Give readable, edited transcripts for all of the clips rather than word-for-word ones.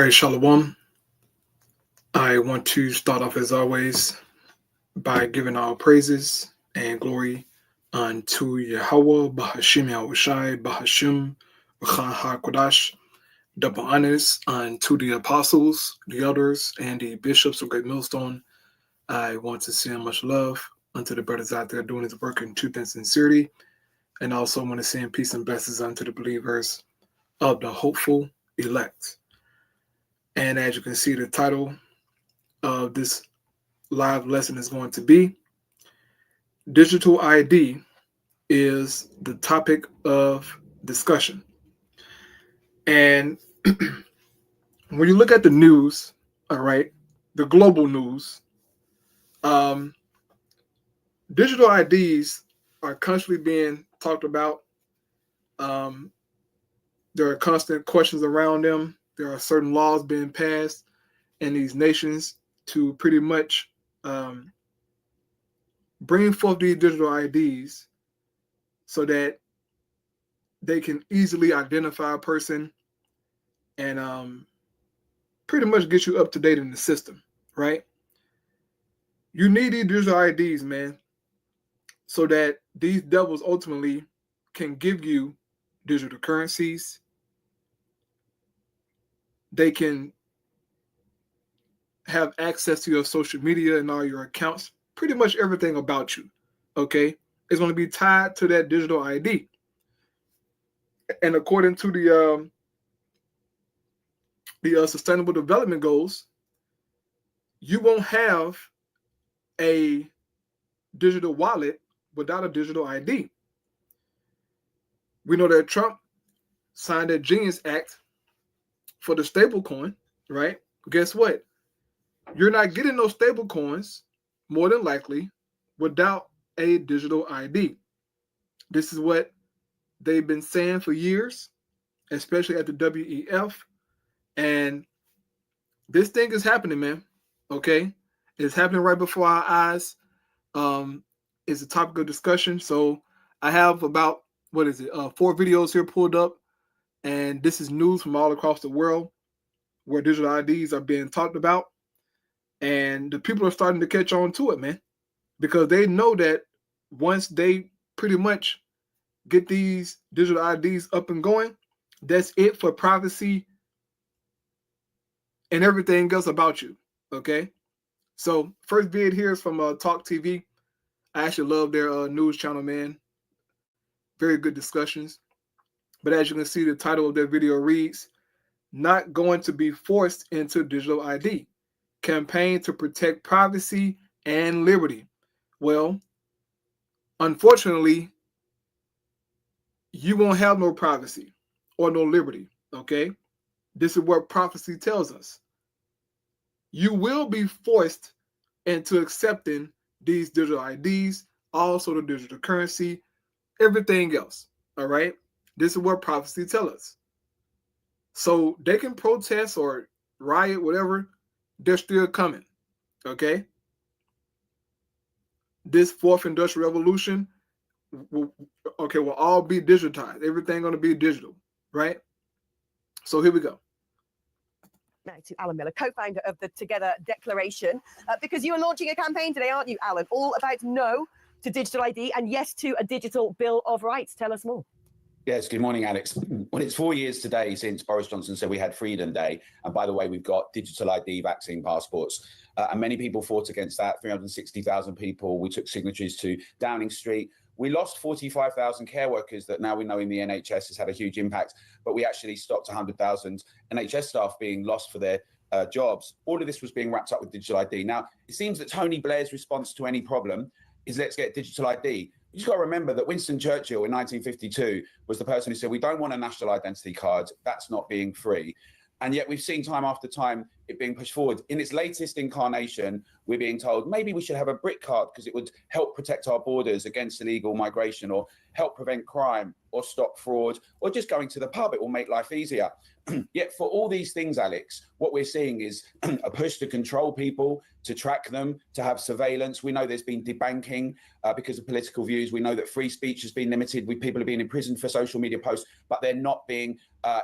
All right, Shalom. I want to start off as always by giving all praises and glory unto Yahweh, Bahashim Yahushai, Bahashim, B'chan HaKodash, double honors unto the apostles, the elders, and the bishops of Great Millstone. I want to send much love unto the brothers out there doing his work in truth and sincerity, and also want to send peace and blessings unto the believers of the hopeful elect. And as you can see, the title of this live lesson is going to be Digital ID is the topic of discussion. And when you look at the news, all right, the global news, digital IDs are constantly being talked about. There are constant questions around them. There are certain laws being passed in these nations to pretty much bring forth these digital IDs so that they can easily identify a person and pretty much get you up to date in the system, right? You need these digital IDs, man, so that these devils ultimately can give you digital currencies. They can have access to your social media and all your accounts, pretty much everything about you, okay? It's going to be tied to that digital ID. And according to the Sustainable Development Goals, you won't have a digital wallet without a digital ID. We know that Trump signed that Genius Act for the stable coin, right? Guess what? You're not getting those stable coins, more than likely, without a digital ID. This is what they've been saying for years, especially at the WEF. And this thing is happening, man. Okay? It's happening right before our eyes. It's a topic of discussion. So I have about, 4 videos here pulled up. And this is news from all across the world where digital IDs are being talked about. And the people are starting to catch on to it, man, because they know that once they pretty much get these digital IDs up and going, that's it for privacy and everything else about you, okay? So first vid here is from Talk TV. I actually love their news channel, man. Very good discussions. But as you can see, the title of their video reads, "Not Going to Be Forced into Digital ID. Campaign to Protect Privacy and Liberty." Well, unfortunately, you won't have no privacy or no liberty, okay? This is what prophecy tells us. You will be forced into accepting these digital IDs, also the digital currency, everything else, all right? This is what prophecy tells us. So they can protest or riot, whatever, they're still coming, okay? This fourth industrial revolution will all be digitized. Everything going to be digital, right? So here we go. Now to Alan Miller, co-founder of the Together Declaration, because you are launching a campaign today, aren't you, Alan? All about no to digital ID and yes to a digital Bill of Rights. Tell us more. Yes, good morning, Alex. Well, it's 4 years today since Boris Johnson said we had Freedom Day. And by the way, we've got digital ID vaccine passports. And many people fought against that, 360,000 people. We took signatories to Downing Street. We lost 45,000 care workers that now we know in the NHS has had a huge impact. But we actually stopped 100,000 NHS staff being lost for their jobs. All of this was being wrapped up with digital ID. Now, it seems that Tony Blair's response to any problem is let's get digital ID. You just got to remember that Winston Churchill in 1952 was the person who said, we don't want a national identity card. That's not being free. And yet we've seen time after time it being pushed forward. In its latest incarnation, we're being told maybe we should have a brick card because it would help protect our borders against illegal migration, or help prevent crime, or stop fraud, or just going to the pub. It will make life easier. Yet for all these things, Alex, what we're seeing is a push to control people, to track them, to have surveillance. We know there's been debanking because of political views. We know that free speech has been limited. People have been imprisoned for social media posts, but they're not being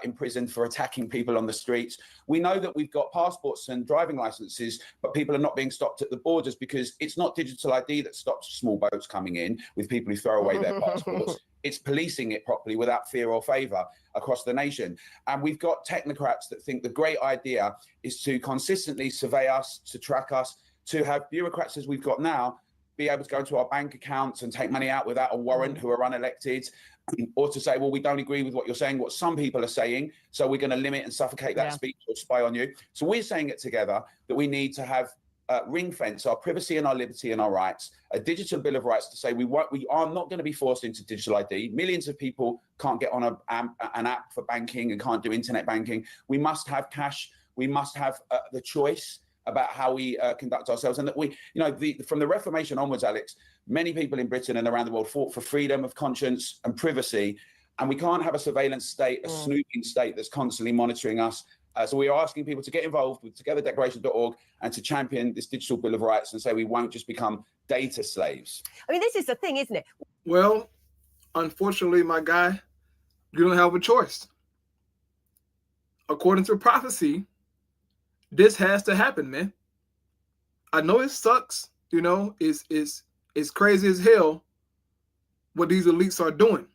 imprisoned for attacking people on the streets. We know that we've got passports and driving licenses, but people are not being stopped at the borders because it's not digital ID that stops small boats coming in with people who throw away their passports. It's policing it properly without fear or favor across the nation. And we've got technocrats that think the great idea is to consistently survey us, to track us, to have bureaucrats as we've got now be able to go into our bank accounts and take money out without a warrant who are unelected, or to say, well, we don't agree with what you're saying, what some people are saying, so we're going to limit and suffocate that speech or spy on you. So we're saying it together that we need to have ring fence our privacy and our liberty and our rights, a digital bill of rights to say we are not going to be forced into digital ID. Millions of people can't get on an app for banking and can't do internet banking. We must have cash. We must have the choice about how we conduct ourselves. And that we, you know, from the Reformation onwards, Alex, many people in Britain and around the world fought for freedom of conscience and privacy. And we can't have a surveillance state, a snooping state that's constantly monitoring us. So we are asking people to get involved with togetherdeclaration.org and to champion this digital bill of rights and say we won't just become data slaves. I mean, this is the thing, isn't it? Well, unfortunately, my guy, you don't have a choice. According to prophecy, this has to happen, man. I know it sucks, you know, it's crazy as hell what these elites are doing.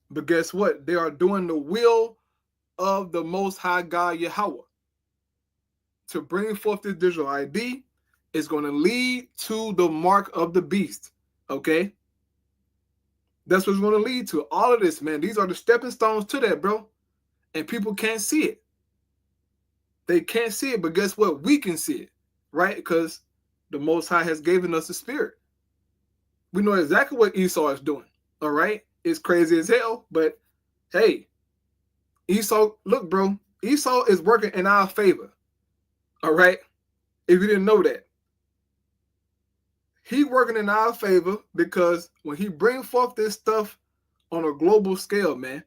But guess what? They are doing the will of the Most High God Yahweh. To bring forth this digital ID is going to lead to the mark of the beast. Okay? That's what's going to lead to. All of this, man. These are the stepping stones to that, bro. And people can't see it. They can't see it, but guess what? We can see it, right? Because the Most High has given us the spirit. We know exactly what Esau is doing, all right? It's crazy as hell, but hey, Esau, look, bro, Esau is working in our favor, all right? If you didn't know that. He working in our favor because when he bring forth this stuff on a global scale, man,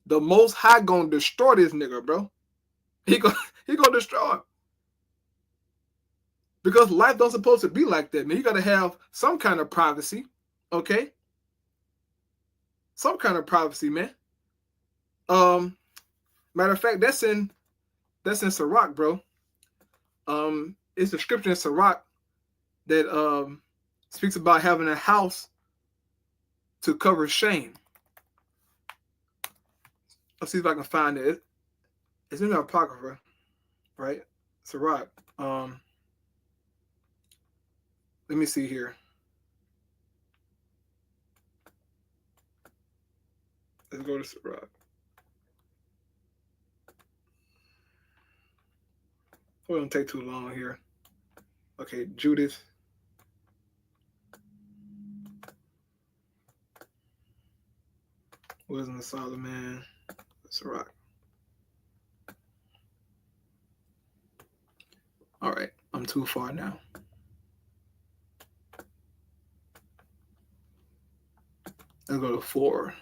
the Most High gonna destroy this nigga, bro. He gonna destroy him. Because life don't supposed to be like that, man. You gotta have some kind of privacy, okay? Some kind of privacy, man. Matter of fact, that's in Sirach, bro. It's a scripture in Sirach that speaks about having a house to cover shame. Let's see if I can find it. It's in the Apocrypha, right? Sirach. Let me see here. Let's go to Sirach. It won't take too long here. Okay, Judith. Wisdom of Solomon. Sirach. All right, I'm too far now. Let's go to 4.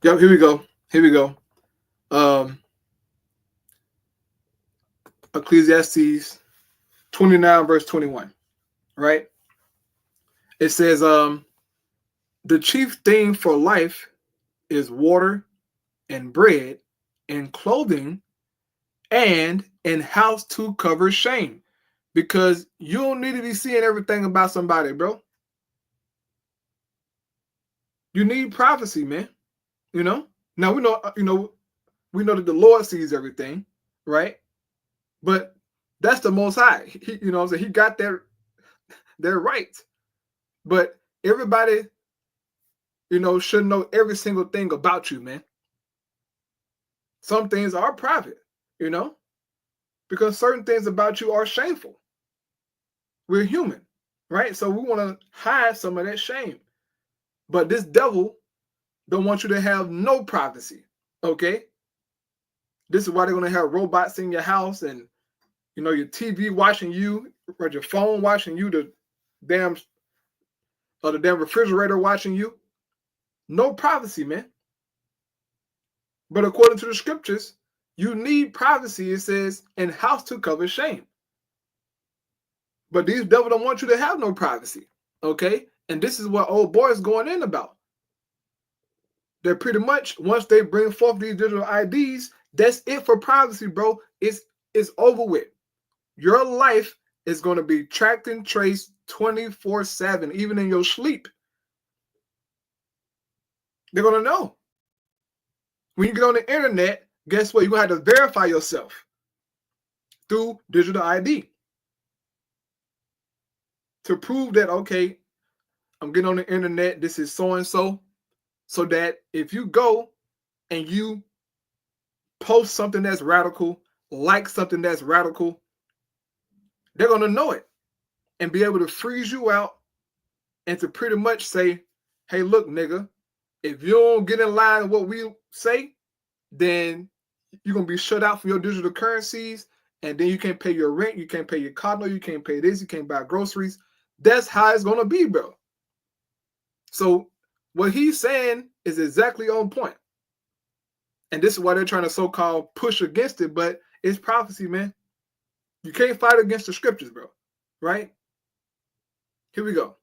Yep, here we go. Here we go. Ecclesiastes 29 verse 21, right? It says, the chief thing for life is water and bread and clothing and in house to cover shame, because you don't need to be seeing everything about somebody, bro. You need privacy, man. You know, now we know that the Lord sees everything, right? But that's the Most High. He, you know what I'm saying? He got their right. But everybody should know every single thing about you, man. Some things are private, because certain things about you are shameful. We're human, right? So we want to hide some of that shame. But this devil don't want you to have no privacy, okay? This is why they're going to have robots in your house and, your TV watching you, or your phone watching you, the damn refrigerator watching you. No privacy, man. But according to the scriptures, you need privacy, it says, in house to cover shame. But these devils don't want you to have no privacy, okay? And this is what old boy is going in about. They're pretty much, once they bring forth these digital IDs, that's it for privacy, bro. It's over with. Your life is going to be tracked and traced 24/7, even in your sleep. They're going to know. When you get on the internet, guess what? You're going to have to verify yourself through digital ID to prove that, okay, I'm getting on the internet, this is so-and-so, so that if you go and you post something that's radical, like something that's radical, they're going to know it and be able to freeze you out and to pretty much say, hey, look, nigga, if you don't get in line with what we say, then you're going to be shut out from your digital currencies, and then you can't pay your rent, you can't pay your car note, you can't pay this, you can't buy groceries. That's how it's going to be, bro. So what he's saying is exactly on point. And this is why they're trying to so-called push against it, but it's prophecy, man. You can't fight against the scriptures, bro. Right? Here we go.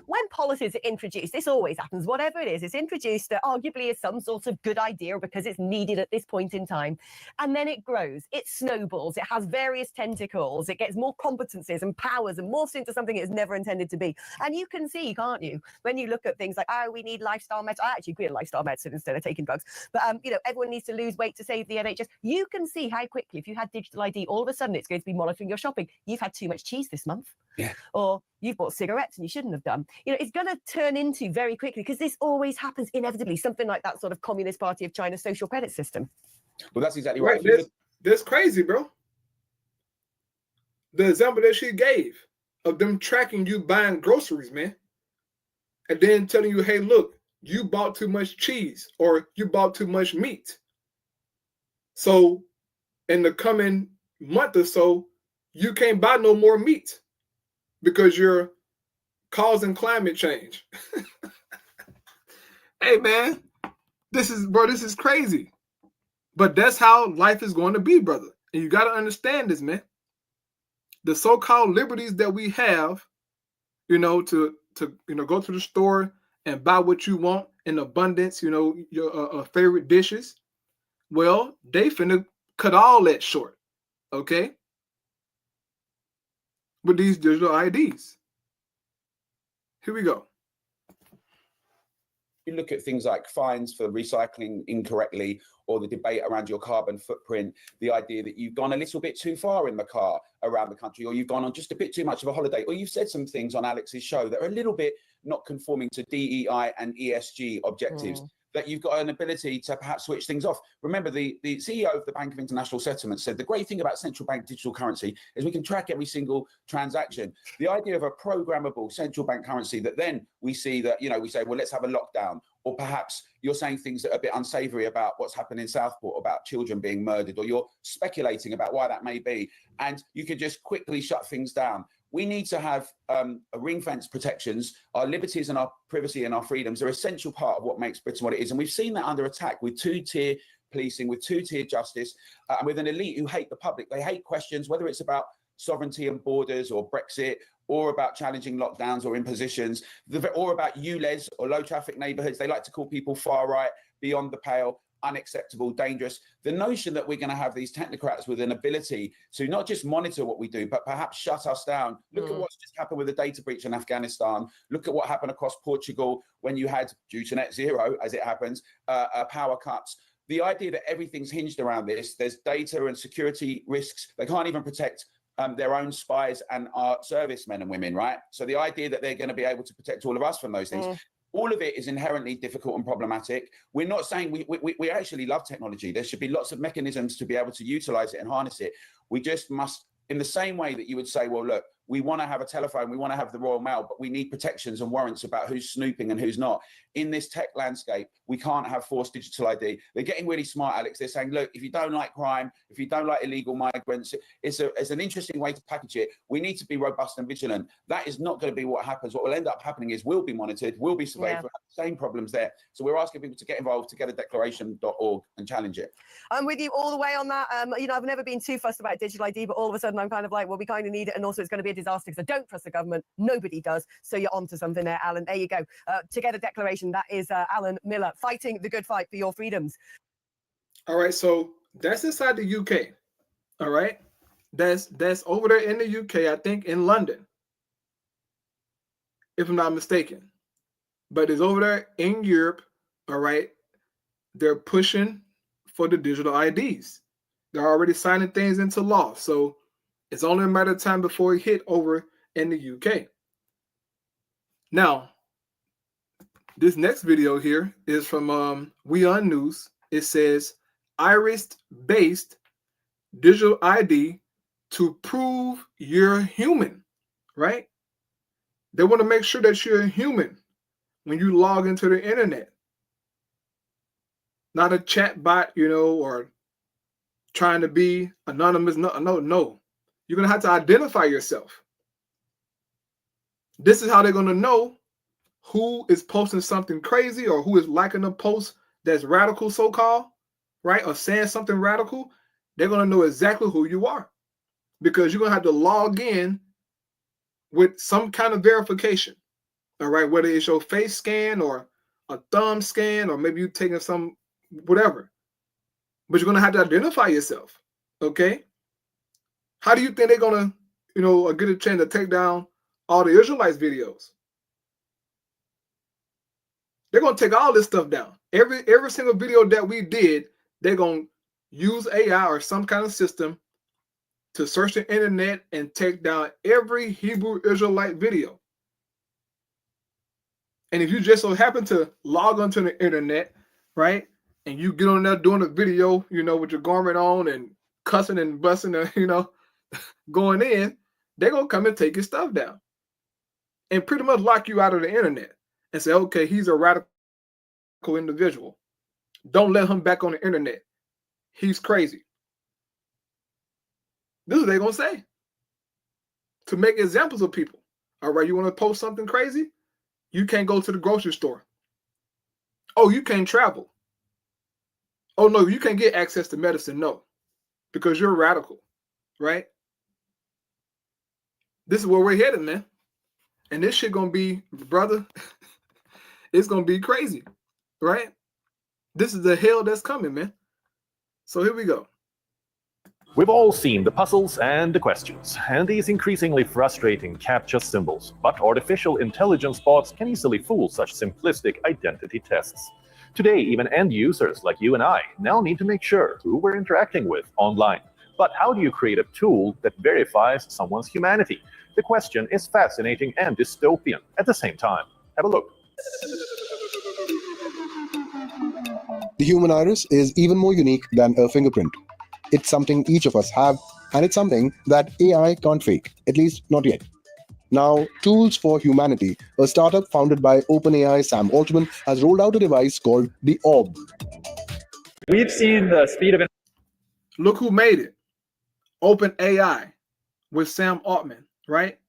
When policies are introduced, this always happens, whatever it is, it's introduced that arguably is some sort of good idea because it's needed at this point in time. And then it grows, it snowballs, it has various tentacles, it gets more competencies and powers and morphs into something it's never intended to be. And you can see, can't you, when you look at things like, oh, we need lifestyle medicine. I actually agree with lifestyle medicine instead of taking drugs. But, everyone needs to lose weight to save the NHS. You can see how quickly, if you had digital ID, all of a sudden it's going to be monitoring your shopping. You've had too much cheese this month. Yeah. Or you've bought cigarettes and you shouldn't have done. It's going to turn into very quickly, because this always happens inevitably, something like that sort of Communist Party of China social credit system. Well, that's exactly right. That's crazy, bro. The example that she gave of them tracking you buying groceries, man, and then telling you, hey, look, you bought too much cheese or you bought too much meat. So in the coming month or so, you can't buy no more meat because you're causing climate change. Hey, man, this is crazy. But that's how life is going to be, brother. And you got to understand this, man. The so-called liberties that we have, to go to the store and buy what you want in abundance, your favorite dishes. Well, they finna cut all that short, okay? With these digital IDs. Here we go. You look at things like fines for recycling incorrectly, or the debate around your carbon footprint, the idea that you've gone a little bit too far in the car around the country, or you've gone on just a bit too much of a holiday, or you've said some things on Alex's show that are a little bit not conforming to DEI and ESG objectives, that you've got an ability to perhaps switch things off. Remember, the CEO of the Bank of International Settlements said the great thing about central bank digital currency is we can track every single transaction. The idea of a programmable central bank currency that then we see that, we say, well, let's have a lockdown. Or perhaps you're saying things that are a bit unsavory about what's happened in Southport, about children being murdered, or you're speculating about why that may be. And you can just quickly shut things down. We need to have a ring fence protections. Our liberties and our privacy and our freedoms are an essential part of what makes Britain what it is. And we've seen that under attack with two-tier policing, with two-tier justice, and with an elite who hate the public. They hate questions, whether it's about sovereignty and borders or Brexit, or about challenging lockdowns or impositions, or about ULEZ or low traffic neighborhoods. They like to call people far right, beyond the pale, unacceptable, dangerous. The notion that we're going to have these technocrats with an ability to not just monitor what we do, but perhaps shut us down. Look at what's just happened with the data breach in Afghanistan. Look at what happened across Portugal when you had, due to net zero, as it happens, power cuts. The idea that everything's hinged around this, there's data and security risks. They can't even protect their own spies and our servicemen and women, right? So the idea that they're going to be able to protect all of us from those things. all of it is inherently difficult and problematic. We're not saying we actually love technology. There should be lots of mechanisms to be able to utilize it and harness it. We just must, in the same way that you would say, well, look, we want to have a telephone, we want to have the Royal Mail, but we need protections and warrants about who's snooping and who's not. In this tech landscape, we can't have forced digital ID. They're getting really smart, Alex. They're saying, look, if you don't like crime, if you don't like illegal migrants, it's an interesting way to package it. We need to be robust and vigilant. That is not going to be what happens. What will end up happening is we'll be monitored, we'll be surveyed. We'll have the same problems there. So we're asking people to get involved, togetterdeclaration.org and challenge it. I'm with you all the way on that. You know, I've never been too fussed about digital ID, but all of a sudden I'm kind of like, well, we kind of need it. And also it's going to be a disaster because I don't trust the government. Nobody does. So you're onto something there, Alan. There you go. Together Declaration. That is Alan Miller fighting the good fight for your freedoms. All right. So that's inside the UK. All right. That's over there in the UK, I think in London, if I'm not mistaken. But it's over there in Europe. All right. They're pushing for the digital IDs. They're already signing things into law. So it's only a matter of time before it hit over in the UK. Now, this next video here is from We On News. It says, iris-based digital ID to prove you're human, right? They want to make sure that you're human when you log into the internet. Not a chat bot, you know, or trying to be anonymous. No. You're going to have to identify yourself. This is how they're going to know who is posting something crazy or who is liking a post that's radical, so-called, right? Or saying something radical. They're going to know exactly who you are because you're going to have to log in with some kind of verification, all right? Whether it's your face scan or a thumb scan or maybe you're taking some whatever. But you're going to have to identify yourself, okay? How do you think they're going to, you know, get a chance to take down all the Israelites videos? They're going to take all this stuff down. Every single video that we did, they're going to use AI or some kind of system to search the internet and take down every Hebrew Israelite video. And if you just so happen to log onto the internet, right, and you get on there doing a video, you know, with your garment on and cussing and busting, you know, going in, they're going to come and take your stuff down and pretty much lock you out of the internet and say, okay, he's a radical individual. Don't let him back on the internet. He's crazy. This is what they're going to say to make examples of people. All right, you want to post something crazy? You can't go to the grocery store. Oh, you can't travel. Oh, no, you can't get access to medicine. No, because you're radical, right? This is where we're headed, man. And this shit going to be, brother, it's going to be crazy, right? This is the hell that's coming, man. So here we go. We've all seen the puzzles and the questions, and these increasingly frustrating CAPTCHA symbols, but artificial intelligence bots can easily fool such simplistic identity tests. Today, even end users like you and I now need to make sure who we're interacting with online. But how do you create a tool that verifies someone's humanity? The question is fascinating and dystopian at the same time. Have a look. The human iris is even more unique than a fingerprint. It's something each of us have, and it's something that AI can't fake, at least not yet. Now, Tools for Humanity, a startup founded by OpenAI Sam Altman, has rolled out a device called the Orb. We've seen the speed of... Look who made it. OpenAI with Sam Altman, right?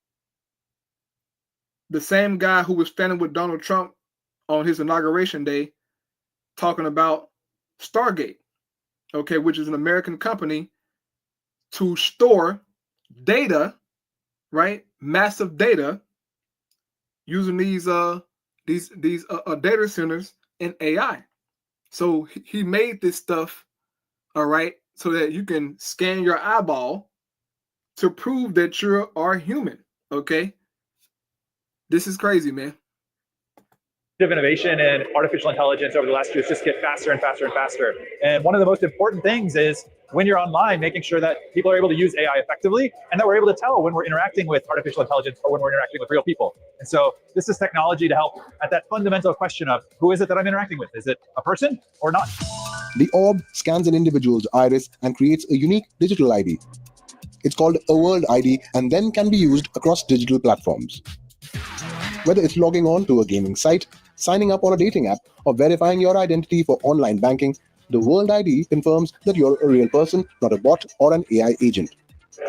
The same guy who was standing with Donald Trump on his inauguration day talking about Stargate, okay, which is an American company to store data, right? Massive data using these data centers in AI. So he made this stuff, all right, so that you can scan your eyeball to prove that you are human, okay? This is crazy, man. of innovation in artificial intelligence over the last 2 years just get faster and faster and faster. And one of the most important things is when you're online, making sure that people are able to use AI effectively and that we're able to tell when we're interacting with artificial intelligence or when we're interacting with real people. And so this is technology to help at that fundamental question of who is it that I'm interacting with? Is it a person or not? The orb scans an individual's iris and creates a unique digital ID. It's called a world ID and then can be used across digital platforms. Whether it's logging on to a gaming site, signing up on a dating app, or verifying your identity for online banking, the World ID confirms that you're a real person, not a bot or an AI agent.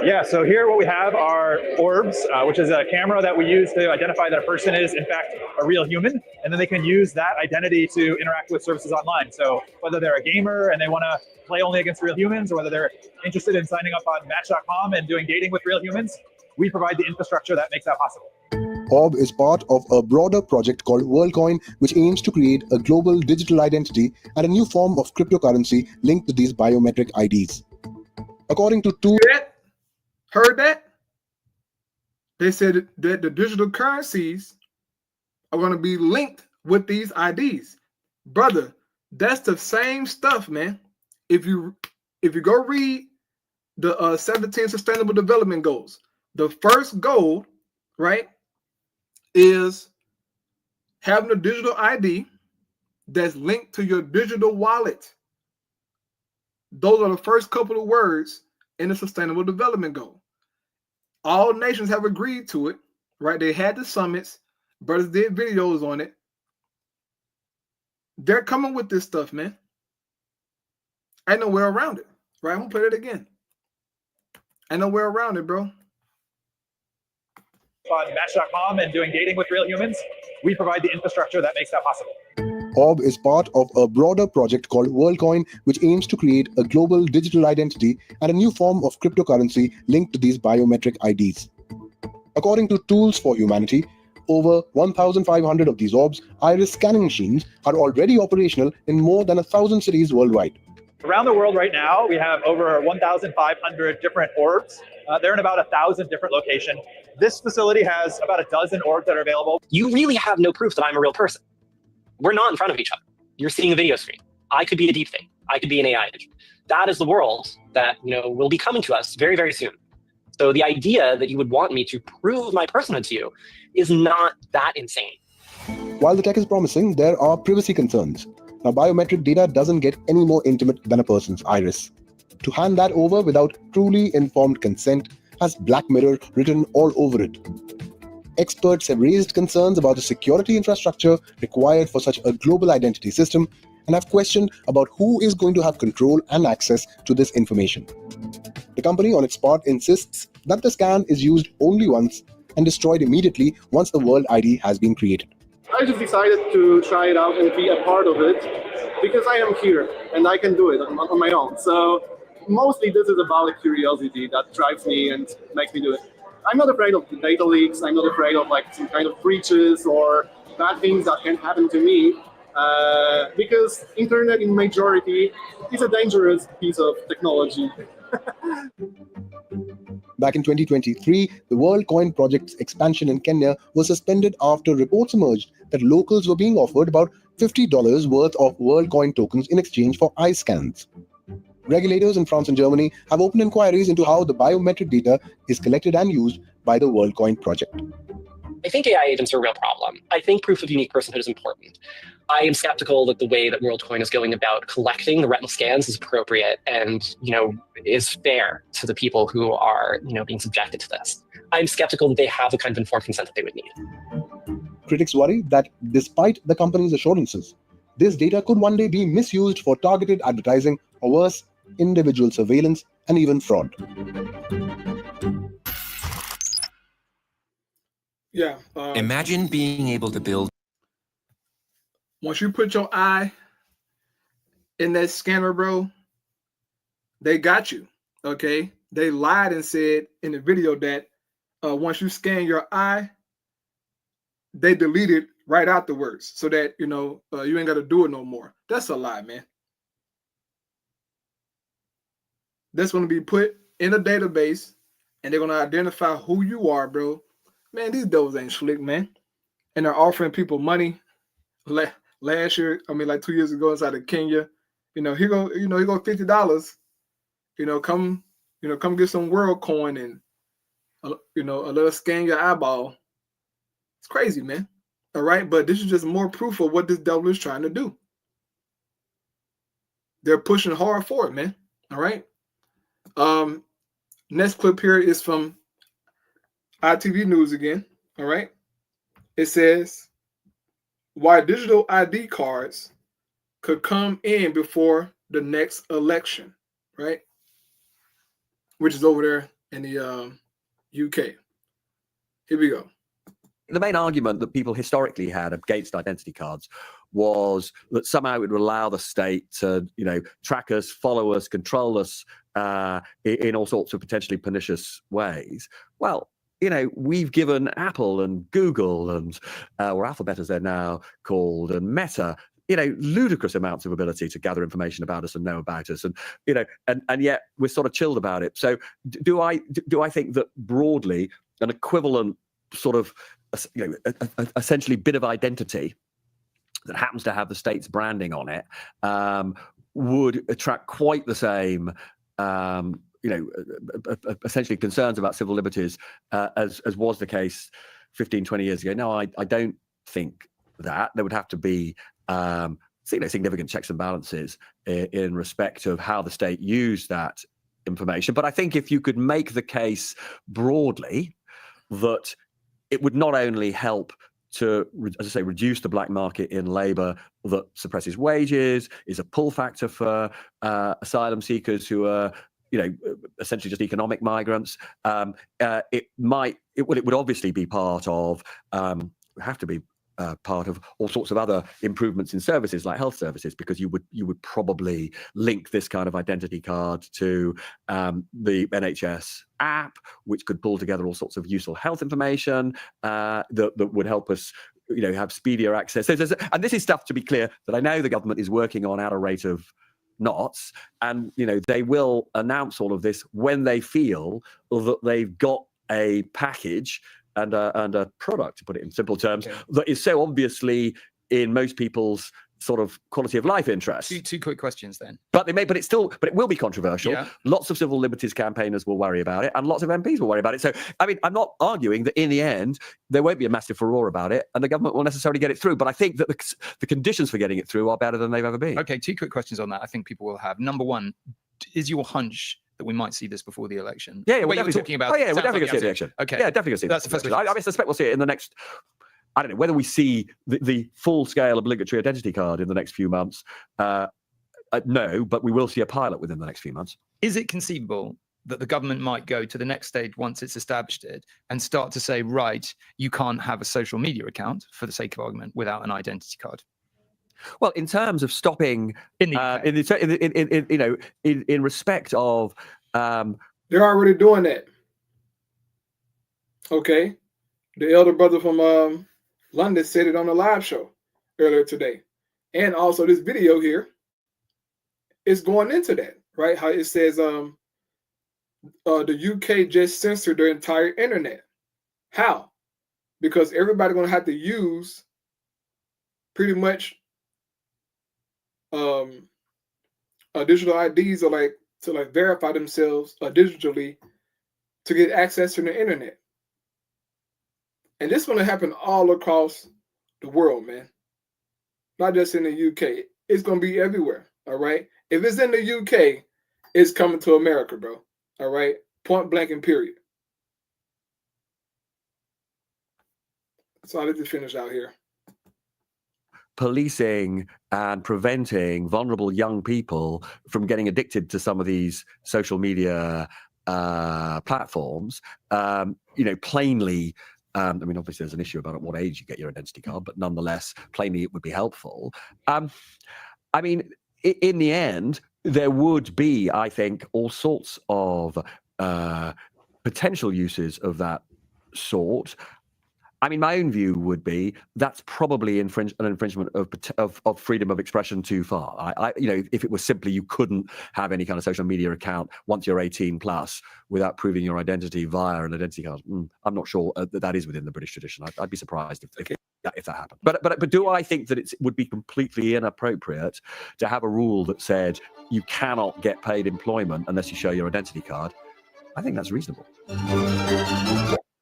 Yeah, so here what we have are orbs, which is a camera that we use to identify that a person is, in fact, a real human, and then they can use that identity to interact with services online. So whether they're a gamer and they want to play only against real humans, or whether they're interested in signing up on Match.com and doing dating with real humans, we provide the infrastructure that makes that possible. Orb is part of a broader project called WorldCoin, which aims to create a global digital identity and a new form of cryptocurrency linked to these biometric IDs. According to two... Heard that? They said that the digital currencies are going to be linked with these IDs. Brother, that's the same stuff, man. If you go read the 17 Sustainable Development Goals, the first goal, right, is having a digital ID that's linked to your digital wallet. Those are the first couple of words in the Sustainable Development Goal. All nations have agreed to it, right? They had the summits. Brothers did videos on it. They're coming with this stuff, man. Ain't nowhere around it, right? I'm going to play it again. Ain't nowhere around it, bro. On Match.com and doing dating with real humans, we provide the infrastructure that makes that possible. Orb is part of a broader project called WorldCoin, which aims to create a global digital identity and a new form of cryptocurrency linked to these biometric IDs. According to Tools for Humanity, over 1,500 of these orbs, iris scanning machines, are already operational in more than 1,000 cities worldwide. Around the world right now, we have over 1,500 different orbs. They're in about 1,000 different locations. This facility has about a dozen orbs that are available. You really have no proof that I'm a real person. We're not in front of each other. You're seeing a video screen. I could be a deepfake. I could be an AI agent. That is the world that will be coming to us very, very soon. So the idea that you would want me to prove my personhood to you is not that insane. While the tech is promising, there are privacy concerns. Now, biometric data doesn't get any more intimate than a person's iris. To hand that over without truly informed consent has Black Mirror written all over it. Experts have raised concerns about the security infrastructure required for such a global identity system and have questioned about who is going to have control and access to this information. The company on its part insists that the scan is used only once and destroyed immediately once the World ID has been created. I just decided to try it out and be a part of it because I am here and I can do it on my own. So mostly this is about a curiosity that drives me and makes me do it. I'm not afraid of data leaks. I'm not afraid of some kind of breaches or bad things that can happen to me because internet in majority is a dangerous piece of technology. Back in 2023, the WorldCoin project's expansion in Kenya was suspended after reports emerged that locals were being offered about $50 worth of WorldCoin tokens in exchange for eye scans. Regulators in France and Germany have opened inquiries into how the biometric data is collected and used by the WorldCoin project. I think AI agents are a real problem. I think proof of unique personhood is important. I am skeptical that the way that WorldCoin is going about collecting the retinal scans is appropriate and, is fair to the people who are, being subjected to this. I'm skeptical that they have the kind of informed consent that they would need. Critics worry that despite the company's assurances, this data could one day be misused for targeted advertising or worse, individual surveillance and even fraud. Yeah. Imagine being able to build. Once you put your eye in that scanner, bro, they got you. Okay. They lied and said in the video that once you scan your eye, they delete it right afterwards so that, you ain't got to do it no more. That's a lie, man. That's going to be put in a database and they're going to identify who you are, bro. Man, these devils ain't slick, man. And they're offering people money. last year, I mean, like 2 years ago, inside of Kenya, he go $50. Come get some world coin and let us scan your eyeball. It's crazy, man. All right, but this is just more proof of what this devil is trying to do. They're pushing hard for it, man. All right. Next clip here is from ITV News again. All right. It says why digital ID cards could come in before the next election, right? Which is over there in the UK. Here we go. The main argument that people historically had against identity cards was that somehow it would allow the state to, track us, follow us, control us in all sorts of potentially pernicious ways. Well, we've given Apple and Google and, or Alphabet as they're now called, and Meta, ludicrous amounts of ability to gather information about us and know about us, and and yet we're sort of chilled about it. So do I think that broadly an equivalent sort of essentially bit of identity that happens to have the state's branding on it would attract quite the same essentially concerns about civil liberties as was the case 15, 20 years ago? No, I don't think that. There would have to be significant checks and balances in respect of how the state used that information. But I think if you could make the case broadly that it would not only help to, as I say, reduce the black market in labour that suppresses wages, is a pull factor for asylum seekers who are, essentially just economic migrants. It would obviously be part of, have to be part of all sorts of other improvements in services like health services, because you would probably link this kind of identity card to the NHS app, which could pull together all sorts of useful health information that would help us have speedier access. And this is stuff, to be clear, that I know the government is working on at a rate of knots, and they will announce all of this when they feel that they've got a package and a product, to put it in simple terms, that is so obviously in most people's sort of quality of life interests. Two quick questions then. But it will be controversial. Yeah. Lots of civil liberties campaigners will worry about it, and lots of MPs will worry about it. So, I mean, I'm not arguing that in the end there won't be a massive furore about it, and the government will necessarily get it through. But I think that the conditions for getting it through are better than they've ever been. Okay, two quick questions on that. I think people will have. Number one, is your hunch that we might see this before the election? Yeah, we're definitely talking about. Oh yeah, we're definitely going to see the election. Okay, yeah, definitely going to see. That's the first question. I suspect we'll see it in the next. I don't know whether we see the full-scale obligatory identity card in the next few months. No, but we will see a pilot within the next few months. Is it conceivable that the government might go to the next stage once it's established it and start to say, right, you can't have a social media account, for the sake of argument, without an identity card? Well, in terms of stopping, in respect of, they're already doing that. Okay, the elder brother from London said it on a live show earlier today, and also this video here is going into that, right? How it says the UK just censored their entire internet. How? Because everybody's going to have to use pretty much digital IDs to verify themselves digitally to get access to the internet. And this is going to happen all across the world, man. Not just in the UK. It's going to be everywhere, all right? If it's in the UK, it's coming to America, bro. All right? Point blank and period. So I'll just finish out here. Policing and preventing vulnerable young people from getting addicted to some of these social media platforms, plainly, I mean, obviously there's an issue about at what age you get your identity card, but nonetheless, plainly it would be helpful. I mean, in the end, there would be, I think, all sorts of potential uses of that sort. I mean, my own view would be that's probably an infringement of freedom of expression too far. If it was simply you couldn't have any kind of social media account once you're 18 plus without proving your identity via an identity card, I'm not sure that is within the British tradition. I'd be surprised if if that happened. But do I think that it would be completely inappropriate to have a rule that said you cannot get paid employment unless you show your identity card? I think that's reasonable.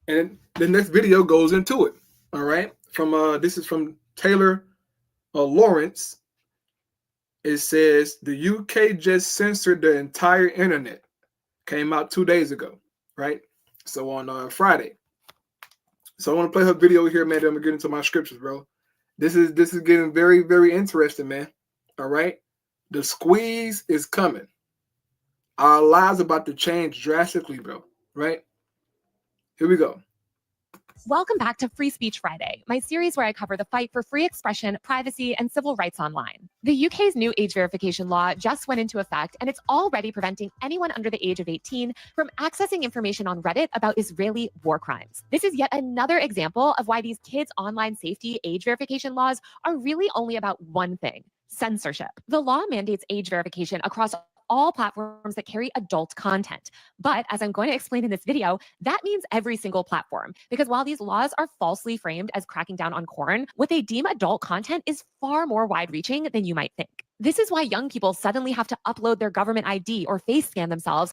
And the next video goes into it. All right. This is from Taylor Lawrence. It says the UK just censored the entire internet. Came out 2 days ago, right? So on Friday. So I want to play her video here, man. Then I'm gonna get into my scriptures, bro. This is getting very, very interesting, man. All right. The squeeze is coming. Our lives about to change drastically, bro. Right? Here we go. Welcome back to Free Speech Friday, my series where I cover the fight for free expression, privacy, and civil rights online. The UK's new age verification law just went into effect, and it's already preventing anyone under the age of 18 from accessing information on Reddit about Israeli war crimes. This is yet another example of why these kids' online safety age verification laws are really only about one thing: censorship. The law mandates age verification across all platforms that carry adult content. But as I'm going to explain in this video, that means every single platform. Because while these laws are falsely framed as cracking down on porn, what they deem adult content is far more wide-reaching than you might think. This is why young people suddenly have to upload their government ID or face scan themselves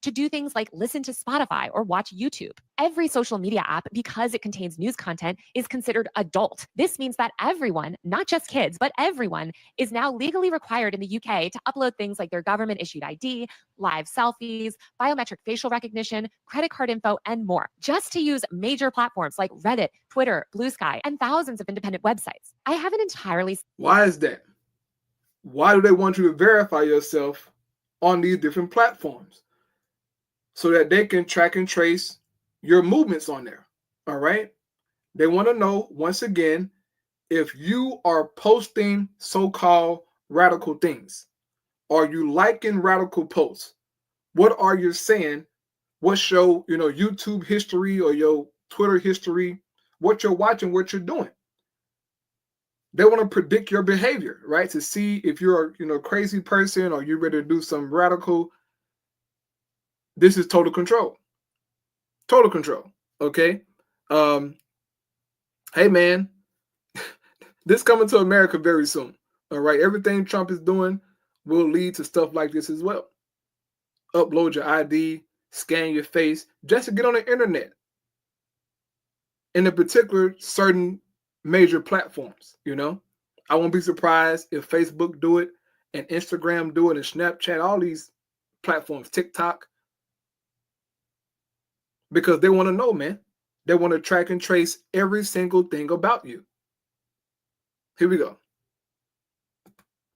to do things like listen to Spotify or watch YouTube. Every social media app, because it contains news content, is considered adult. This means that everyone, not just kids, but everyone, is now legally required in the UK to upload things like their government-issued ID, live selfies, biometric facial recognition, credit card info, and more, just to use major platforms like Reddit, Twitter, Blue Sky, and thousands of independent websites. I haven't entirely... Why is that? Why do they want you to verify yourself on these different platforms? So that they can track and trace your movements on there. All right. They want to know, once again, if you are posting so-called radical things. Are you liking radical posts? What are you saying? What's your, YouTube history or your Twitter history? What you're watching, what you're doing. They want to predict your behavior, right? To see if you're a crazy person or you're ready to do some radical. This is total control. Total control. Okay. Hey man, this coming to America very soon. All right. Everything Trump is doing will lead to stuff like this as well. Upload your ID, scan your face, just to get on the internet. In particular, certain major platforms, I won't be surprised if Facebook do it and Instagram do it and Snapchat, all these platforms, TikTok. Because they want to know, man. They want to track and trace every single thing about you. Here we go.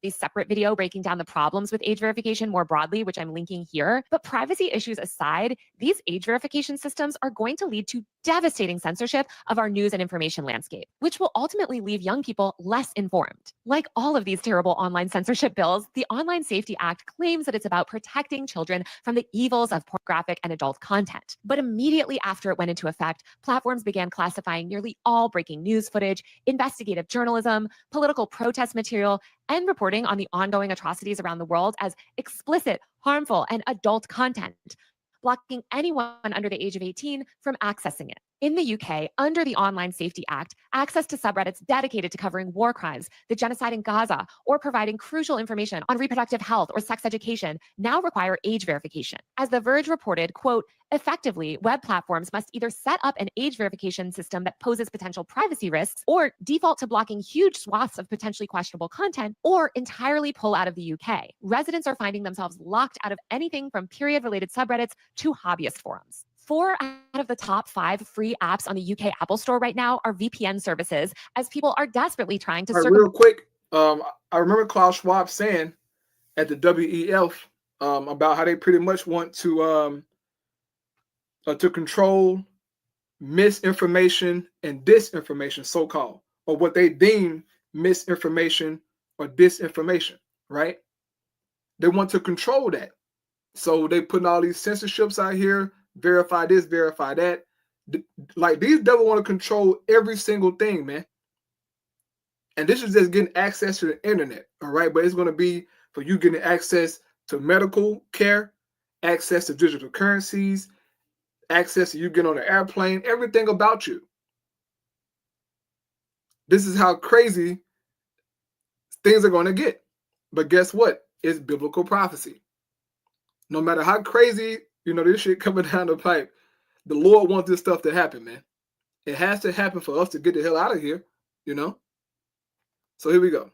A separate video breaking down the problems with age verification more broadly, which I'm linking here. But privacy issues aside, these age verification systems are going to lead to devastating censorship of our news and information landscape, which will ultimately leave young people less informed. Like all of these terrible online censorship bills, the Online Safety Act claims that it's about protecting children from the evils of pornographic and adult content. But immediately after it went into effect, platforms began classifying nearly all breaking news footage, investigative journalism, political protest material, and reporting on the ongoing atrocities around the world as explicit, harmful, and adult content, blocking anyone under the age of 18 from accessing it. In the UK, under the Online Safety Act, access to subreddits dedicated to covering war crimes, the genocide in Gaza, or providing crucial information on reproductive health or sex education now require age verification. As The Verge reported, quote, effectively, web platforms must either set up an age verification system that poses potential privacy risks, or default to blocking huge swaths of potentially questionable content, or entirely pull out of the UK. Residents are finding themselves locked out of anything from period-related subreddits to hobbyist forums. 4 out of the top 5 free apps on the UK Apple Store right now are VPN services, as people are desperately trying to real quick, I remember Klaus Schwab saying at the WEF about how they pretty much want to control misinformation and disinformation, so-called, or what they deem misinformation or disinformation, right? They want to control that. So they putting all these censorships out here, verify this, verify that. Like, these devils want to control every single thing, man. And this is just getting access to the internet, all right? But it's going to be for you getting access to medical care, access to digital currencies, access to you getting on an airplane, everything about you. This is how crazy things are going to get. But guess what? It's biblical prophecy. No matter how crazy, this shit coming down the pipe, the Lord wants this stuff to happen, man. It has to happen for us to get the hell out of here, So here we go.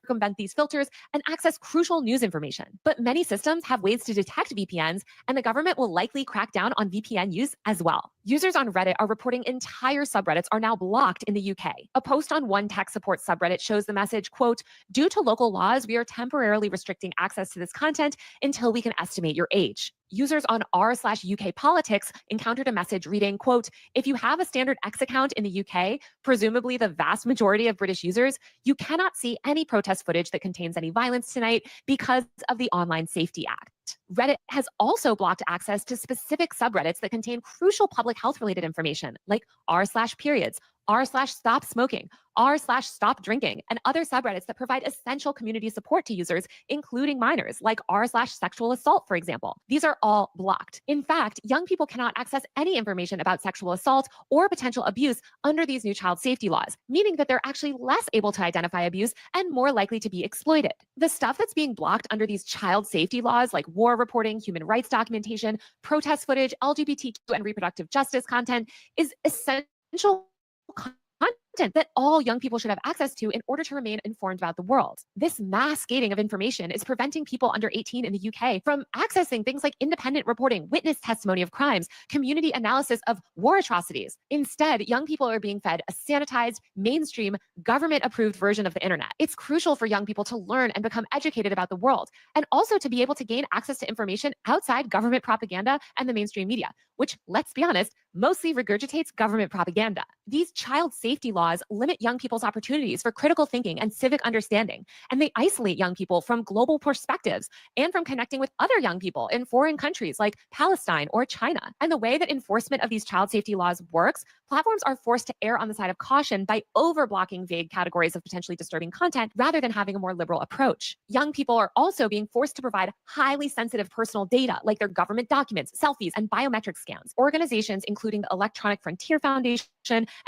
Circumvent these filters and access crucial news information. But many systems have ways to detect VPNs, and the government will likely crack down on VPN use as well. Users on Reddit are reporting entire subreddits are now blocked in the UK. A post on one tech support subreddit shows the message, quote, "Due to local laws, we are temporarily restricting access to this content until we can estimate your age." Users on r/UK politics encountered a message reading, quote, "If you have a standard X account in the UK, presumably the vast majority of British users, you cannot see any protest footage that contains any violence tonight because of the Online Safety Act." Reddit has also blocked access to specific subreddits that contain crucial public health related information like r/periods, r/stop smoking, r/stop drinking, and other subreddits that provide essential community support to users, including minors, like r/sexual assault, for example. These are all blocked. In fact, young people cannot access any information about sexual assault or potential abuse under these new child safety laws, meaning that they're actually less able to identify abuse and more likely to be exploited. The stuff that's being blocked under these child safety laws, like war reporting, human rights documentation, protest footage, LGBTQ and reproductive justice content, is essential content that all young people should have access to in order to remain informed about the world. This mass gating of information is preventing people under 18 in the UK from accessing things like independent reporting, witness testimony of crimes, community analysis of war atrocities. Instead, young people are being fed a sanitized, mainstream, government-approved version of the internet. It's crucial for young people to learn and become educated about the world, and also to be able to gain access to information outside government propaganda and the mainstream media, which, let's be honest, mostly regurgitates government propaganda. These child safety laws limit young people's opportunities for critical thinking and civic understanding, and they isolate young people from global perspectives and from connecting with other young people in foreign countries like Palestine or China. And the way that enforcement of these child safety laws works, platforms are forced to err on the side of caution by over-blocking vague categories of potentially disturbing content rather than having a more liberal approach. Young people are also being forced to provide highly sensitive personal data like their government documents, selfies, and biometric scans. Organizations including the Electronic Frontier Foundation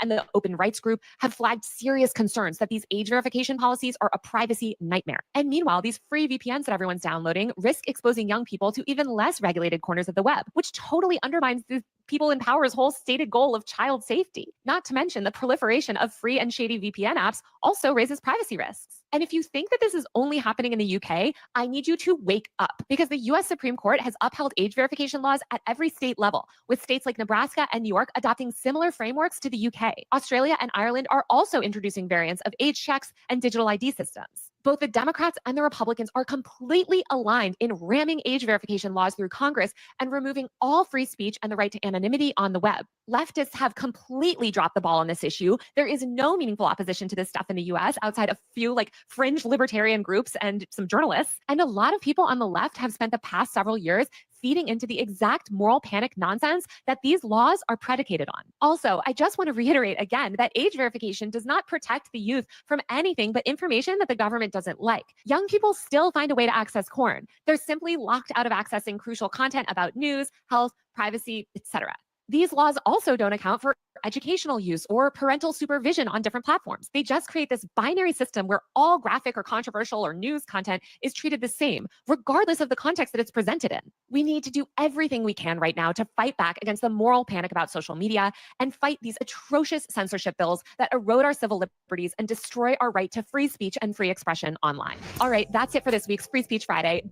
and the Open Rights Group have flagged serious concerns that these age verification policies are a privacy nightmare. And meanwhile, these free VPNs that everyone's downloading risk exposing young people to even less regulated corners of the web, which totally undermines the people in power's whole stated goal of child safety. Not to mention the proliferation of free and shady VPN apps also raises privacy risks. And if you think that this is only happening in the UK, I need you to wake up, because the US Supreme Court has upheld age verification laws at every state level, with states like Nebraska and New York adopting similar frameworks to the UK. Australia and Ireland are also introducing variants of age checks and digital ID systems. Both the Democrats and the Republicans are completely aligned in ramming age verification laws through Congress and removing all free speech and the right to anonymity on the web. Leftists have completely dropped the ball on this issue. There is no meaningful opposition to this stuff in the US outside a few fringe libertarian groups and some journalists. And a lot of people on the left have spent the past several years feeding into the exact moral panic nonsense that these laws are predicated on. Also, I just want to reiterate again that age verification does not protect the youth from anything but information that the government doesn't like. Young people still find a way to access porn. They're simply locked out of accessing crucial content about news, health, privacy, etc. These laws also don't account for educational use or parental supervision on different platforms. They just create this binary system where all graphic or controversial or news content is treated the same, regardless of the context that it's presented in. We need to do everything we can right now to fight back against the moral panic about social media and fight these atrocious censorship bills that erode our civil liberties and destroy our right to free speech and free expression online. All right, that's it for this week's Free Speech Friday.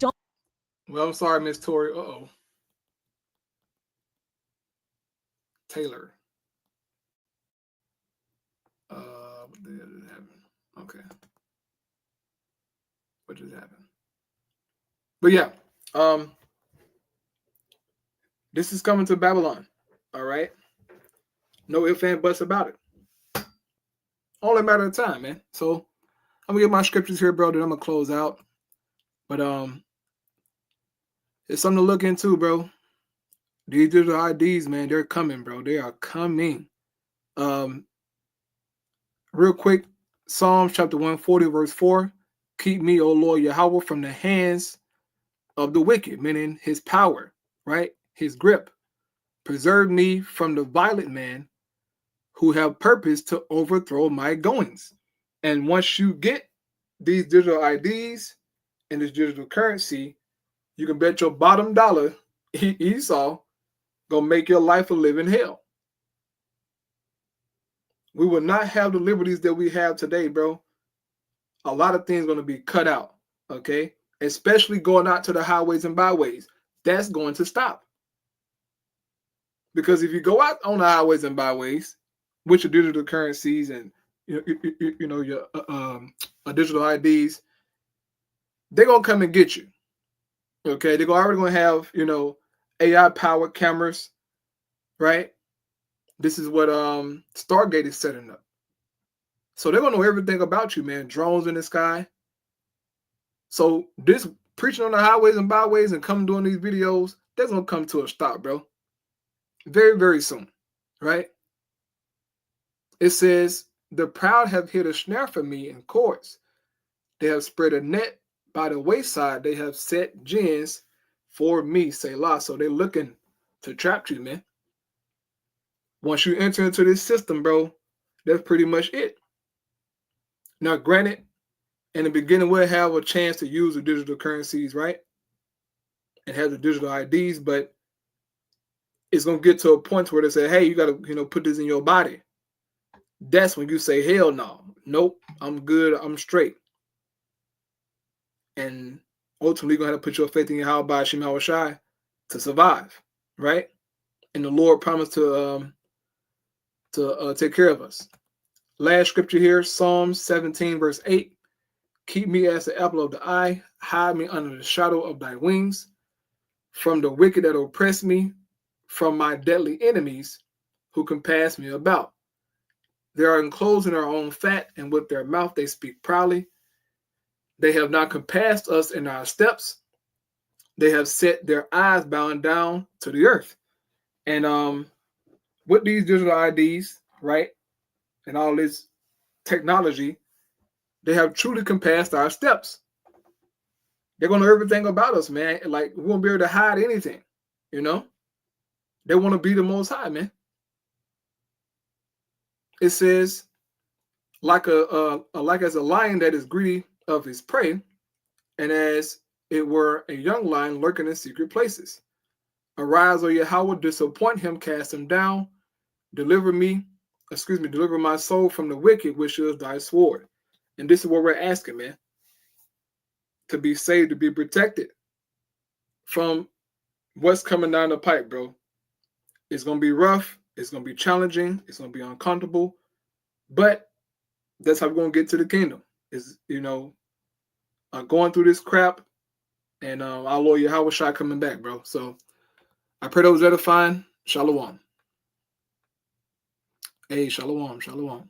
Well, I'm sorry, Miss Tori. Taylor. What the hell just happened? Okay. What just happened? But yeah, this is coming to Babylon. All right. No ifs and buts about it. Only a matter of time, man. So I'm gonna get my scriptures here, bro. Then I'm gonna close out. But it's something to look into, bro. These digital IDs, man, they're coming, bro. They are coming. Real quick, Psalms chapter 140, verse 4. Keep me, O Lord Yahweh, from the hands of the wicked, meaning his power, right? His grip. Preserve me from the violent man who have purpose to overthrow my goings. And once you get these digital IDs and this digital currency, you can bet your bottom dollar Esau gonna make your life a living hell. We will not have the liberties that we have today, bro. A lot of things gonna be cut out, okay? Especially going out to the highways and byways. That's going to stop. Because if you go out on the highways and byways with your digital currencies and your digital IDs, they're gonna come and get you. Okay, they're already gonna have AI powered cameras, right? This is what Stargate is setting up. So they're gonna know everything about you, man. Drones in the sky. So this preaching on the highways and byways and come doing these videos, that's gonna come to a stop, bro. Very, very soon, right? It says, the proud have hid a snare for me in courts. They have spread a net by the wayside. They have set gins for me, Selah. So they're looking to trap you, man. Once you enter into this system, bro, that's pretty much it. Now, granted, in the beginning, we'll have a chance to use the digital currencies, right? And have the digital IDs, but it's going to get to a point where they say, hey, you got to, put this in your body. That's when you say, hell no. Nope, I'm good. I'm straight. And ultimately, you're going to have to put your faith in Yahweh by Shem Shai to survive, right? And the Lord promised to take care of us. Last scripture here, Psalm 17, verse 8. Keep me as the apple of the eye. Hide me under the shadow of thy wings. From the wicked that oppress me, from my deadly enemies who compass me about. They are enclosed in their own fat, and with their mouth they speak proudly. They have not compassed us in our steps. They have set their eyes bowing down to the earth. And with these digital IDs, right, and all this technology, they have truly compassed our steps. They're going to know everything about us, man. Like, we won't be able to hide anything, They want to be the Most High, man. It says, like as a lion that is greedy of his prey, and as it were a young lion lurking in secret places. Arise, O Yahweh, disappoint him, cast him down, deliver my soul from the wicked, which is thy sword. And this is what we're asking, man. To be saved, to be protected from what's coming down the pipe, bro. It's going to be rough. It's going to be challenging. It's going to be uncomfortable. But that's how we're going to get to the kingdom. Is, going through this crap. And our Lord Yahweh Shai coming back, bro. So I pray that was edifying. Shalom. Hey, shalom, shalom.